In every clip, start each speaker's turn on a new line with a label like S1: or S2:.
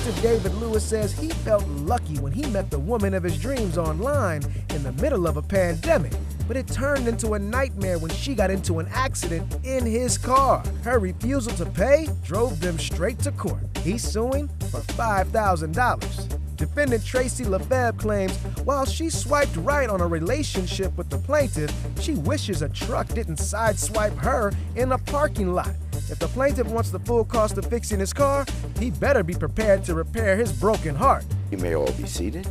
S1: Detective David Lewis says he felt lucky when he met the woman of his dreams online in the middle of a pandemic, but it turned into a nightmare when she got into an accident in his car. Her refusal to pay drove them straight to court. He's suing for $5,000. Defendant Tracy Lefebvre claims while she swiped right on a relationship with the plaintiff, she wishes a truck didn't sideswipe her in a parking lot. If the plaintiff wants the full cost of fixing his car, he better be prepared to repair his broken heart.
S2: You may all be seated.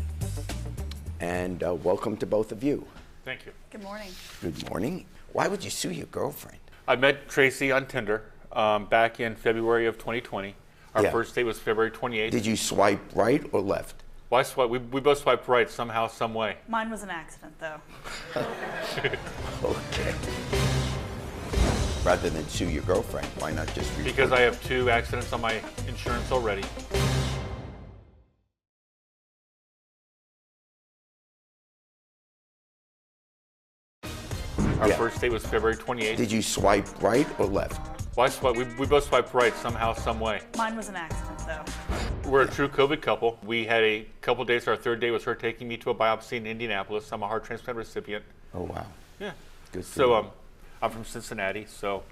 S2: And welcome to both of you.
S3: Thank you.
S4: Good morning.
S2: Good morning. Why would you sue your girlfriend?
S3: I met Tracy on Tinder back in February of 2020. Our first date was February 28th.
S2: Did you swipe right or left?
S3: Well, we both swiped right somehow, some way.
S4: Mine was an accident, though.
S2: Okay. Rather than sue your girlfriend, why not just report?
S3: Because I have 2 accidents on my insurance already. Our first date was February 28th.
S2: Did you swipe right or left?
S3: Well, we both swiped right somehow, some way.
S4: Mine was an accident, though.
S3: We're a true COVID couple. We had a couple dates. Our third day was her taking me to a biopsy in Indianapolis. I'm a heart transplant recipient.
S2: Oh, wow.
S3: Yeah.
S2: Good.
S3: So I'm from Cincinnati. So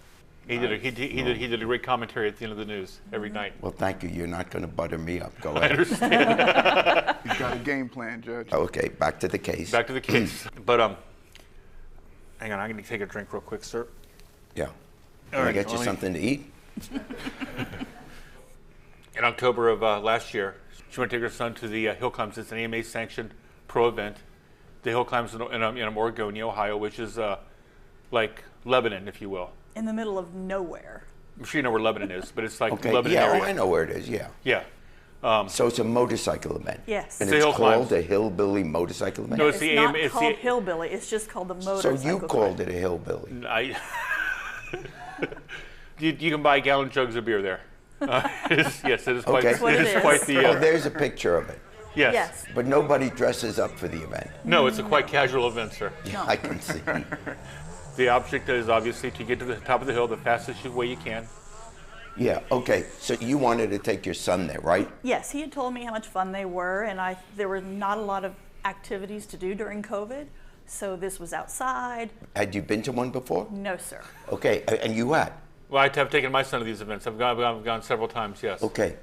S3: he did a great commentary at the end of the news every night.
S2: Well, thank you. You're not going to butter me up. Go
S3: I
S2: ahead.
S3: understand.
S5: He's got a game plan, Judge.
S2: Okay, back to the case.
S3: Back to the case. But hang on. I'm going to take a drink real quick, sir.
S2: Yeah.
S3: All
S2: Can I
S3: right,
S2: get you something to eat?
S3: In October of last year, she went to take her son to the hill climbs. It's an AMA-sanctioned pro event. The hill climbs in Oregonia, Ohio, which is like Lebanon, if you will.
S4: In the middle of nowhere.
S3: I'm sure you know where Lebanon is, but it's like
S2: Okay.
S3: Lebanon
S2: Yeah,
S3: area.
S2: oh, I know where it is. Yeah.
S3: Yeah.
S2: So it's a motorcycle event.
S4: Yes.
S2: And
S3: It's
S2: it's
S3: a hill
S2: called
S3: climb.
S2: a hillbilly motorcycle event.
S3: No,
S4: It's
S3: the
S4: not
S3: AMA
S4: called hillbilly. It's just called the motorcycle.
S2: So you called it a hillbilly.
S3: You can buy gallon jugs of beer there. Yes, it is quite.
S2: Okay.
S4: That's what it is.
S3: Quite the.
S2: Oh, there's a picture of it.
S3: Yes.
S4: Yes.
S2: But nobody dresses up for the event.
S3: No, it's a quite casual event, sir.
S2: Yeah, I can see.
S3: The object is obviously to get to the top of the hill the fastest way you can.
S2: Yeah, okay. So you wanted to take your son there, right?
S4: Yes, he had told me how much fun they were, and there were not a lot of activities to do during COVID, so this was outside.
S2: Had you been to one before?
S4: No, sir.
S2: Okay, and you had?
S3: Well, I have taken my son to these events. I've gone several times, yes.
S2: Okay.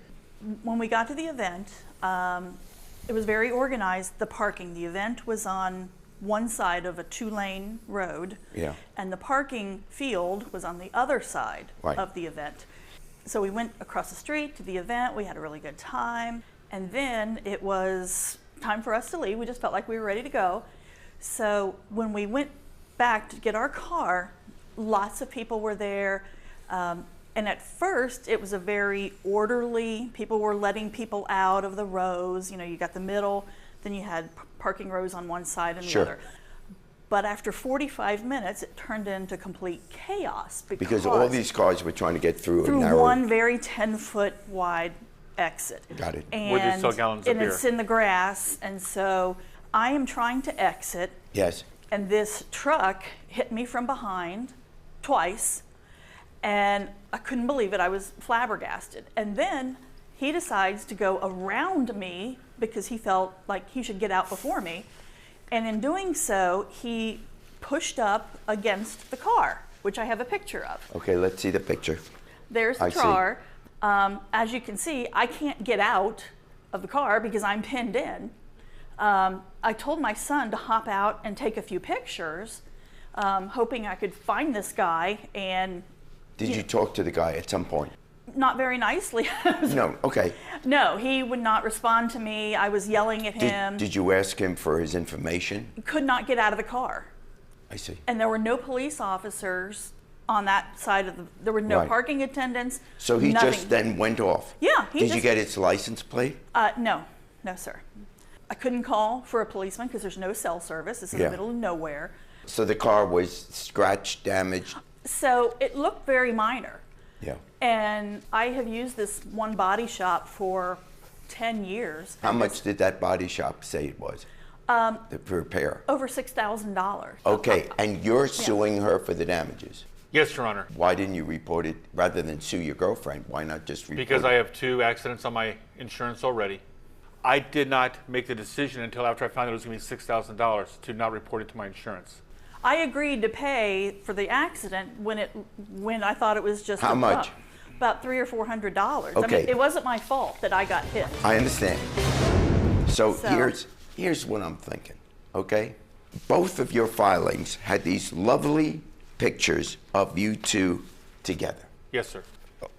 S4: When we got to the event, it was very organized, the parking. The event was on one side of a 2-lane road,
S2: Yeah.
S4: and the parking field was on the other side
S2: Right.
S4: of the event. So we went across the street to the event. We had a really good time. And then it was time for us to leave. We just felt like we were ready to go. So when we went back to get our car, lots of people were there. And at first, it was a very orderly, people were letting people out of the rows. You know, you got the middle, then you had parking rows on one side and the other. But after 45 minutes, it turned into complete chaos
S2: Because all these cars were trying to get through a narrow...
S4: one very 10-foot wide exit.
S2: Got it.
S4: And,
S3: Where they sell gallons of beer.
S4: it's in the grass, and so I am trying to exit,
S2: Yes.
S4: and this truck hit me from behind twice, and I couldn't believe it. I was flabbergasted. And then he decides to go around me because he felt like he should get out before me. And in doing so, he pushed up against the car, which I have a picture of.
S2: Okay, let's see the picture.
S4: There's the
S2: I see.
S4: car. As you can see, I can't get out of the car because I'm pinned in. I told my son to hop out and take a few pictures, hoping I could find this guy. And
S2: Did you talk to the guy at some point?
S4: not very nicely.
S2: No, okay.
S4: No, he would not respond to me. I was yelling at him.
S2: Did you ask him for his information?
S4: Could not get out of the car.
S2: I see.
S4: And there were no police officers on that side of there were no
S2: Right.
S4: parking attendants.
S2: So he
S4: nothing.
S2: just then went off?
S4: Yeah, he
S2: Did you
S4: just-
S2: get its license plate?
S4: No, sir. I couldn't call for a policeman because there's no cell service. It's in the middle of nowhere.
S2: So the car was scratched, damaged?
S4: So it looked very minor.
S2: Yeah.
S4: And I have used this one body shop for 10 years.
S2: How much did that body shop say it was? The repair.
S4: Over $6,000.
S2: Okay, and you're suing her for the damages?
S3: Yes, Your Honor.
S2: Why didn't you report it rather than sue your girlfriend? Why not just report
S3: Because
S2: it?
S3: I have 2 accidents on my insurance already. I did not make the decision until after I found out it was going to be $6,000 to not report it to my insurance.
S4: I agreed to pay for the accident when I thought it was just
S2: How
S4: a
S2: much?
S4: bump. About $300 or $400. I
S2: Okay.
S4: mean, it wasn't my fault that I got hit.
S2: I understand. So,
S4: So-
S2: here's what I'm thinking, okay? Both of your filings had these lovely pictures of you two together.
S3: Yes, sir.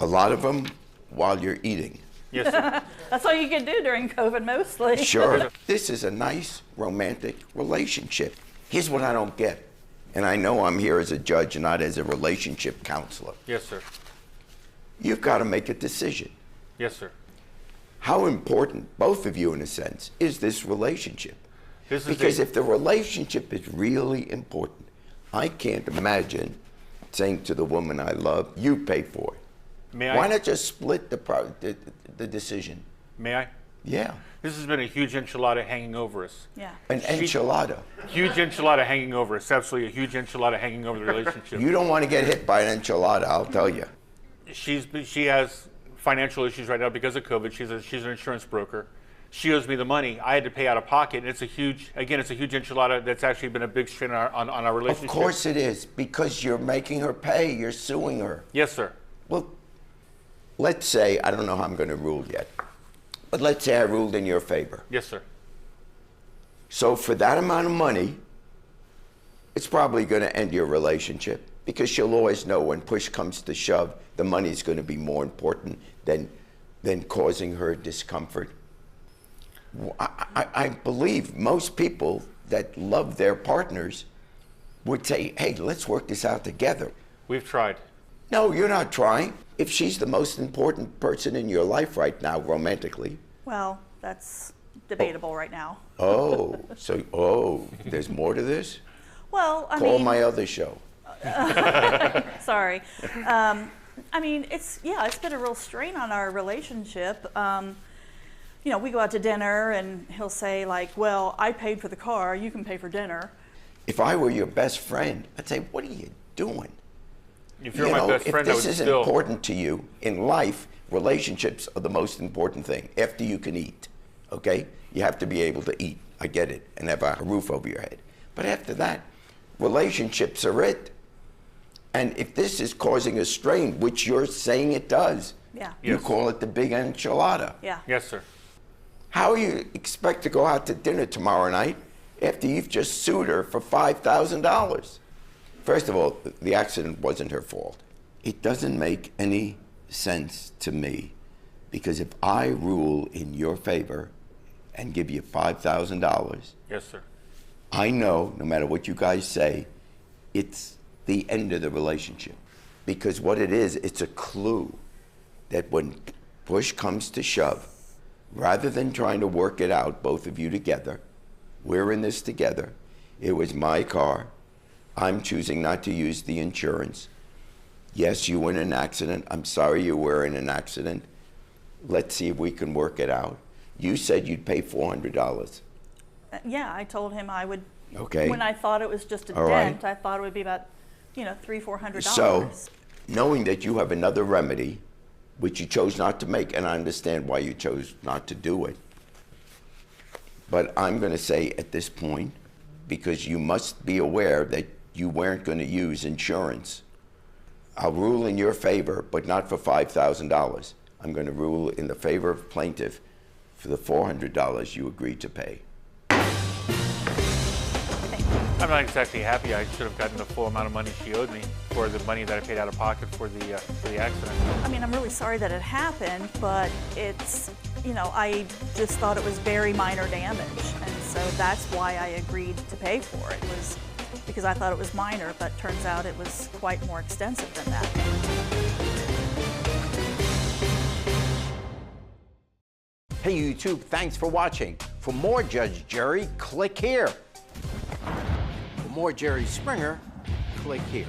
S2: A lot of them while you're eating.
S3: Yes, sir.
S4: That's all you could do during COVID mostly.
S2: Sure. This is a nice romantic relationship. Here's what I don't get. And I know I'm here as a judge, not as a relationship counselor.
S3: Yes, sir.
S2: You've got to make a decision.
S3: Yes, sir.
S2: How important, both of you in a sense, is this relationship?
S3: This is
S2: Because
S3: the-
S2: if the relationship is really important, I can't imagine saying to the woman I love, you pay for it.
S3: May I?
S2: Why not just split the decision?
S3: May I?
S2: Yeah.
S3: This has been a huge enchilada hanging over us.
S4: Yeah.
S2: An enchilada.
S3: Huge enchilada hanging over us. Absolutely a huge enchilada hanging over the relationship.
S2: You don't want to get hit by an enchilada, I'll tell you.
S3: She has financial issues right now because of COVID. She's an insurance broker. She owes me the money. I had to pay out of pocket, and it's a huge enchilada that's actually been a big strain on our
S2: Of
S3: relationship.
S2: course it is, because you're making her pay, you're suing her.
S3: Yes, sir.
S2: Well, let's say, I don't know how I'm going to rule yet, but let's say I ruled in your favor.
S3: Yes, sir.
S2: So for that amount of money, it's probably going to end your relationship, because she'll always know when push comes to shove, the money's going to be more important than causing her discomfort. I believe most people that love their partners would say, hey, let's work this out together.
S3: We've tried.
S2: No, you're not trying. If she's the most important person in your life right now, romantically.
S4: Well, that's debatable right now.
S2: There's more to this?
S4: Well, I
S2: Call
S4: mean,
S2: my other show.
S4: sorry. I mean, it's been a real strain on our relationship. You know, we go out to dinner and he'll say like, well, I paid for the car, you can pay for dinner.
S2: If I were your best friend, I'd say, what are you doing?
S3: If you're my best friend, I
S2: if
S3: would
S2: this is
S3: still.
S2: important to you in life, relationships are the most important thing. After you can eat, okay? You have to be able to eat. I get it, and have a roof over your head. But after that, relationships are it. And if this is causing a strain, which you're saying it does,
S4: Yeah.
S2: you
S3: Yes.
S2: call it the big enchilada.
S4: Yeah.
S3: Yes, sir.
S2: How you expect to go out to dinner tomorrow night after you've just sued her for $5,000? First of all, the accident wasn't her fault. It doesn't make any sense to me, because if I rule in your favor and give you $5,000,
S3: Yes, sir.
S2: I know, no matter what you guys say, it's the end of the relationship. Because what it is, it's a clue that when push comes to shove, rather than trying to work it out, both of you together, we're in this together. It was my car. I'm choosing not to use the insurance. Yes, you were in an accident. I'm sorry you were in an accident. Let's see if we can work it out. You said you'd pay $400.
S4: Yeah, I told him I would.
S2: Okay.
S4: When I thought it was just a
S2: All right.
S4: dent, I thought it would be about, $300-400.
S2: So, knowing that you have another remedy, which you chose not to make, and I understand why you chose not to do it, but I'm going to say at this point, because you must be aware that you weren't going to use insurance, I'll rule in your favor, but not for $5,000. I'm going to rule in the favor of plaintiff for the $400 you agreed to pay.
S3: I'm not exactly happy. I should have gotten the full amount of money she owed me for the money that I paid out of pocket for the accident.
S4: I mean, I'm really sorry that it happened, but it's, I just thought it was very minor damage. And so that's why I agreed to pay for it, was because I thought it was minor, but turns out it was quite more extensive than that.
S5: Hey YouTube, thanks for watching. For more Judge Jerry, click here. For more Jerry Springer, click here.